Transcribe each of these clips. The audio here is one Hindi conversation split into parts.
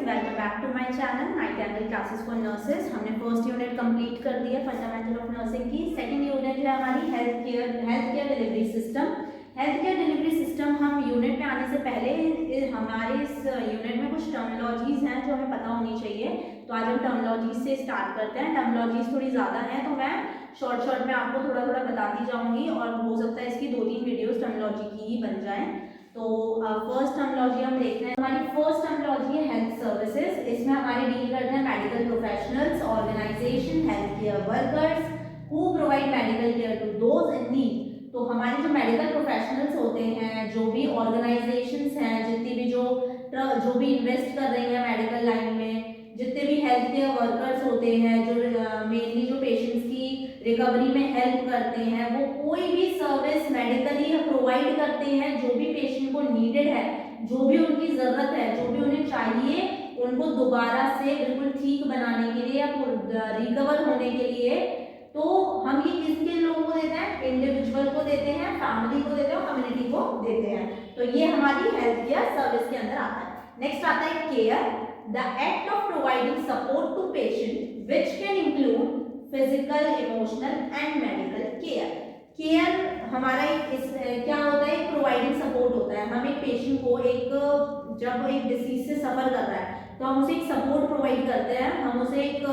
Welcome back to my channel Nightingale classes for nurses. हमने फर्स्ट यूनिट कंप्लीट कर दिया फंडामेंटल ऑफ नर्सिंग की। सेकंड यूनिट है हमारी health care delivery system. Health care delivery system हम यूनिट में आने से पहले हमारे इस यूनिट में कुछ टर्मिनोलॉजीज हैं जो हमें पता होनी चाहिए। तो आज हम टर्मिनोलॉजीज से स्टार्ट करते हैं। टर्मिनोलॉजीज थोड़ी ज़्यादा हैं तो मैं शॉर्ट में आपको थोड़ा थोड़ा बताती जाऊँगी और हो सकता है इसकी 2-3 वीडियोज़ टर्मिनोलॉजी की ही बन जाएँ। तो फर्स्ट टर्मिनोलॉजी हम देखते हैं। हमारी फर्स्ट टर्मिनोलॉजी है हेल्थ सर्विसेज। इसमें हमारे डील करते हैं medical professionals, organisation, health care workers who provide medical care to those in need. तो हमारे जो मेडिकल प्रोफेशनल्स होते हैं, जो भी ऑर्गेनाइजेशंस हैं, जितनी भी जो भी इन्वेस्ट कर रही हैं मेडिकल लाइन में, जितने भी हेल्थ केयर वर्कर्स होते हैं जो मेनली जो पेशेंट्स की रिकवरी में हेल्प करते हैं, वो कोई भी सर्विस मेडिकली प्रोवाइड करते हैं जो भी पेशेंट को नीडेड है, जो भी उनकी ज़रूरत है, जो भी उन्हें चाहिए उनको दोबारा से बिल्कुल ठीक बनाने के लिए या रिकवर होने के लिए। तो हम ये किसके लोगों को देते हैं? इंडिविजुअल को देते हैं, फैमिली को देते हैं, कम्युनिटी को देते हैं। तो ये हमारी हेल्थ केयर सर्विस के अंदर आता है। नेक्स्ट आता है care, the act of providing support to patient which can include physical, emotional and medical care. Care हमारा क्या होता है? प्रोवाइडिंग सपोर्ट होता है। हम एक पेशेंट को जब एक डिसीज से सफर कर रहा है तो हम उसे एक सपोर्ट प्रोवाइड करते हैं, हम उसे एक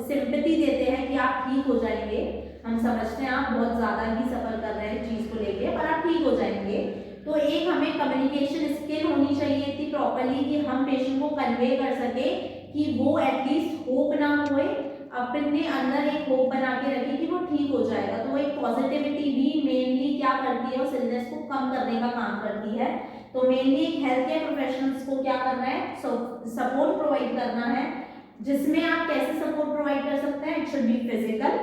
सिंपैथी देते हैं कि आप ठीक हो जाएंगे। हम समझते हैं आप बहुत ज़्यादा ही सफ़र कर रहे हैं चीज़ को लेके, पर आप ठीक हो जाएंगे। तो एक हमें कम्युनिकेशन स्किल होनी चाहिए इतनी प्रॉपरली कि हम पेशेंट को कन्वे कर सके कि वो एटलीस्ट होप ना खोए, अपने अंदर एक होप बना के रखे कि वो ठीक हो जाएगा। तो एक पॉजिटिविटी भी मेनली क्या करती है, उस इलनेस को कम करने का काम करती है। तो मेनली एक हेल्थ केयर प्रोफेशनल्स को क्या करना है? सपोर्ट प्रोवाइड करना है, जिसमें आप कैसे सपोर्ट प्रोवाइड कर सकते हैं? It should be physical,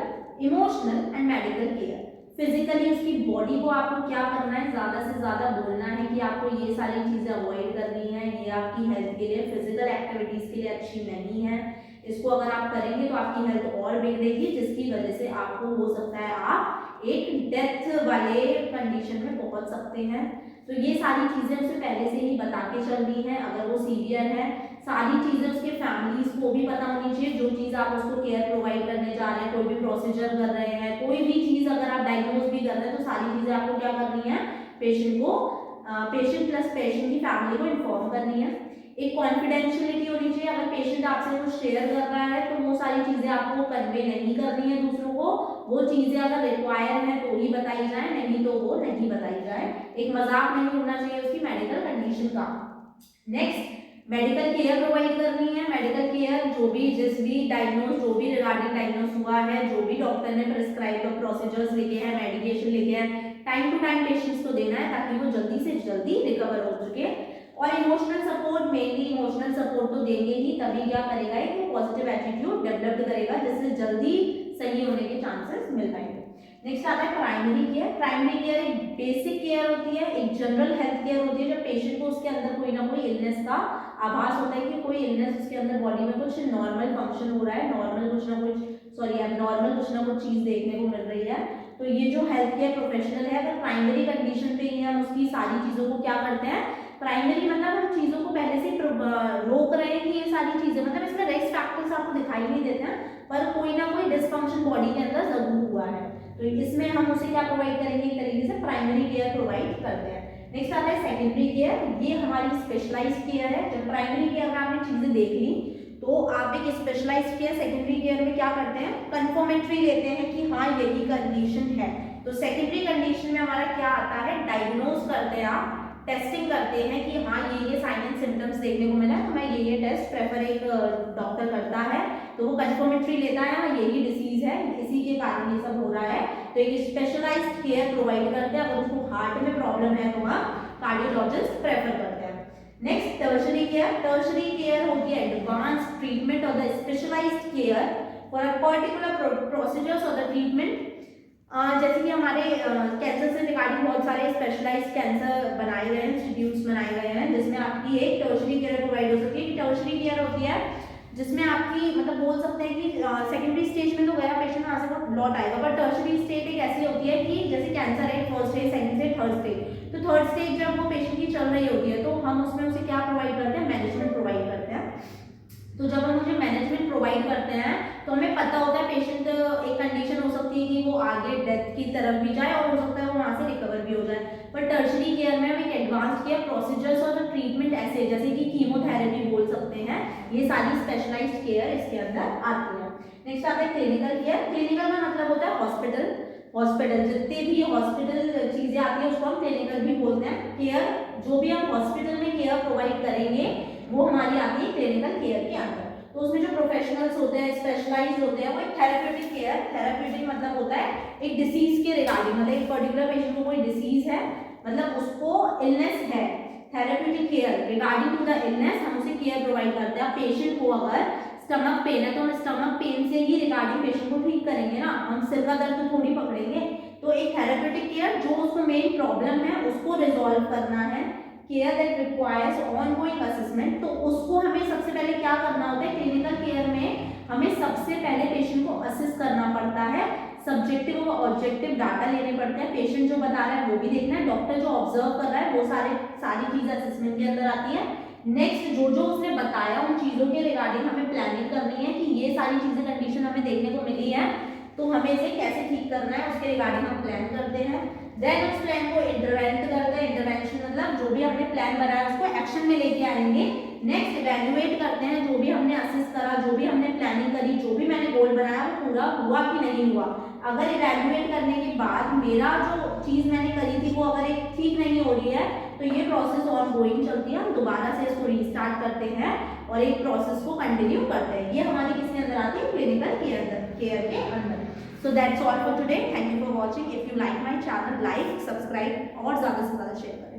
emotional and medical care. Physically उसकी बॉडी को आपको क्या करना है? ज़्यादा से ज़्यादा बोलना है कि आपको ये सारी चीज़ें अवॉइड करनी है, ये आपकी हेल्थ के लिए, फिजिकल एक्टिविटीज़ के लिए अच्छी नहीं है। इसको अगर आप करेंगे तो आपकी हेल्थ और बिगड़ेगी, जिसकी वजह से आपको हो सकता है आप एक डेथ वाले कंडीशन में पहुंच सकते हैं। तो ये सारी चीज़ें उसे पहले से ही बता के चल रही हैं। अगर वो सीवियर है, सारी चीज़ें उसके फैमिलीज को भी पता होनी चाहिए। जो चीज़ आप उसको केयर प्रोवाइड करने जा रहे हैं, कोई भी प्रोसीजर कर रहे हैं, कोई भी चीज़ अगर आप डायग्नोज भी कर रहे हैं, तो सारी चीज़ें आपको क्या करनी है? पेशेंट प्लस पेशेंट की फैमिली को इन्फॉर्म करनी है। एक कॉन्फिडेंशियलिटी होनी चाहिए। अगर पेशेंट आपसे कुछ शेयर कर रहा है तो वो सारी चीज़ें आपको कन्वे नहीं करनी है दूसरों को। वो चीज़ें अगर रिक्वायर है तो ही बताई जाए, नहीं तो वो नहीं बताई जाए। एक मजाक नहीं उड़ना चाहिए उसकी मेडिकल कंडीशन का। नेक्स्ट, मेडिकल केयर प्रोवाइड करनी है। मेडिकल केयर जो भी जो भी रिगार्डिंग डायग्नोज हुआ है, जो भी डॉक्टर ने प्रिस्क्राइब प्रोसीजर्स लिखे हैं, मेडिकेशन लिखे हैं, टाइम टू टाइम पेशेंट्स को देना है ताकि वो जल्दी से जल्दी रिकवर हो सके। और emotional support, mainly emotional support तो देंगे ही, तभी क्या करेगा एक पॉजिटिव एटीट्यूड डेवलप करेगा, जिससे जल्दी सही होने के चांसेस मिल पाएंगे। नेक्स्ट आता है प्राइमरी केयर। प्राइमरी केयर एक बेसिक केयर होती है, एक जनरल हेल्थ केयर होती है। जब पेशेंट को उसके अंदर कोई ना कोई इलनेस का आभास होता है कि कोई इलनेस उसके अंदर बॉडी में कुछ नॉर्मल फंक्शन हो रहा है, एबनॉर्मल कुछ ना कुछ चीज़ देखने को मिल रही है, तो ये जो हेल्थ केयर प्रोफेशनल है, अगर प्राइमरी कंडीशन पे ही हम उसकी सारी चीज़ों को क्या करते हैं? प्राइमरी मतलब हम चीज़ों को पहले से रोक रहे हैं कि ये सारी चीज़ें, मतलब इसमें रिस्क फैक्टर्स आपको दिखाई नहीं देते हैं, पर कोई ना कोई डिसफंक्शन बॉडी के अंदर जरूर हुआ है, तो इसमें हम उसे क्या प्रोवाइड करेंगे? एक तरीके से प्राइमरी केयर प्रोवाइड करते हैं। नेक्स्ट आता है सेकेंडरी केयर। ये हमारी स्पेशलाइज्ड केयर है। जब प्राइमरी केयर में आपने चीज़ें देख ली तो आप एक स्पेशलाइज्ड केयर सेकेंडरी केयर में क्या करते हैं? कंफर्मेटरी लेते हैं कि हाँ यही कंडीशन है। तो सेकेंडरी कंडीशन में हमारा क्या आता है? डायग्नोज करते हैं, आप टेस्टिंग करते हैं कि हाँ ये साइन एंड सिम्टम्स देखने को मिला है, तो मैं ये टेस्ट प्रेफर एक डॉक्टर करता है, तो वो कंफर्मेटरी लेता है हाँ यही डिसीज है, इसी के कारण ये सब हो रहा है, तो एक स्पेशलाइज्ड केयर प्रोवाइड करते हैं। अगर उसको हार्ट में प्रॉब्लम है तो वहाँ कार्डियोलॉजिस्ट प्रेफर करते हैं। Next, tertiary care. Tertiary care होती है एडवांस ट्रीटमेंट और the specialised care for a particular procedures और द ट्रीटमेंट। जैसे कि हमारे कैंसर से रिगार्डिंग बहुत सारे स्पेशलाइज्ड कैंसर बनाए गए हैं, इंस्टीट्यूट्स बनाए गए हैं, जिसमें आपकी एक टर्शरी केयर प्रोवाइड हो सकती है। टर्शरी केयर होती है जिसमें आपकी मतलब बोल सकते हैं कि सेकेंडरी स्टेज में तो गया पेशेंट, वहाँ से वो लौट आएगा, पर टर्शरी स्टेज एक ऐसी होती है कि जैसे कैंसर है first stage, second stage, third stage, तो थर्ड स्टेज जब वो पेशेंट की चल रही होती है तो हम उसमें उसे क्या प्रोवाइड करते हैं? मैनेजमेंट प्रोवाइड करते हैं। प्रोवाइड करते हैं तो हमें पता होता है पेशेंट, एक कंडीशन हो सकती है कि वो आगे डेथ की तरफ भी जाए और हो सकता है वो वहाँ से रिकवर भी हो जाए। पर टर्शरी केयर में हम एक एडवांस केयर प्रोसीजर्स और जो ट्रीटमेंट ऐसे जैसे कि कीमोथेरेपी बोल सकते हैं, ये सारी स्पेशलाइज्ड केयर इसके अंदर आती है। नेक्स्ट आता है क्लिनिकल केयर। क्लिनिकल का मतलब होता है हॉस्पिटल। हॉस्पिटल जितने भी हॉस्पिटल चीजें आती है उसको हम क्लिनिकल भी बोलते हैं। केयर जो भी हम हॉस्पिटल में केयर प्रोवाइड करेंगे वो हमारी आती है क्लिनिकल केयर के अंदर। तो उसमें जो प्रोफेशनल्स होते हैं, स्पेशलाइज्ड होते हैं, वो एक थेरेप्यूटिक केयर, थेरेप्यूटिक मतलब होता है एक डिसीज के रिगार्डिंग, मतलब एक पर्टिकुलर पेशेंट को कोई डिसीज है, मतलब उसको इलनेस है, therapeutic care regarding to the illness हम उसे केयर प्रोवाइड करते हैं। पेशेंट को अगर स्टमक पेन है तो हम स्टमक पेन से ही रिगार्डिंग पेशेंट को ठीक करेंगे ना, हम सिर का दर्द तो थोड़ी पकड़ेंगे। तो एक थेरेप्यूटिक केयर जो उसको मेन प्रॉब्लम है उसको रिजॉल्व करना है, care that requires ongoing assessment, तो उसको हमें सबसे पहले क्या करना होता है क्लिनिकल केयर में, हमें सबसे पहले पेशेंट को असेस करना पड़ता है, सब्जेक्टिव और ऑब्जेक्टिव डाटा लेने पड़ते हैं, पेशेंट जो बता रहा है वो भी देखना है, डॉक्टर जो ऑब्जर्व कर रहा है वो सारी चीजें असेसमेंट के अंदर आती है। नेक्स्ट जो जो उसने बताया उन चीजों के रिगार्डिंग हमें प्लानिंग करनी है कि ये सारी चीजें कंडीशन हमें देखने को मिली है तो हमें इसे कैसे ठीक करना है, उसके रिगार्डिंग हम प्लान करते हैं। देन उस प्लान को इंटरवेंट करते हैं, इंटरवेंशन मतलब जो भी हमने प्लान बनाया उसको एक्शन में लेके आएंगे। नेक्स्ट इवैल्यूएट करते हैं जो भी हमने असेस करा, जो भी हमने प्लानिंग करी, जो भी मैंने गोल बनाया वो पूरा हुआ कि नहीं हुआ। अगर इवैल्यूएट करने के बाद मेरा जो चीज मैंने करी थी वो अगर एक ठीक नहीं हो रही है तो ये प्रोसेस ऑन गोइंग चलती है, हम दोबारा से इसको रीस्टार्ट करते हैं और एक प्रोसेस को कंटिन्यू करते हैं। ये हमारी किसके अंदर आती है क्लिनिकल केयर के अंदर। So that's all for today. Thank you for watching. If you like my channel, like, subscribe और ज़्यादा से ज़्यादा शेयर करें।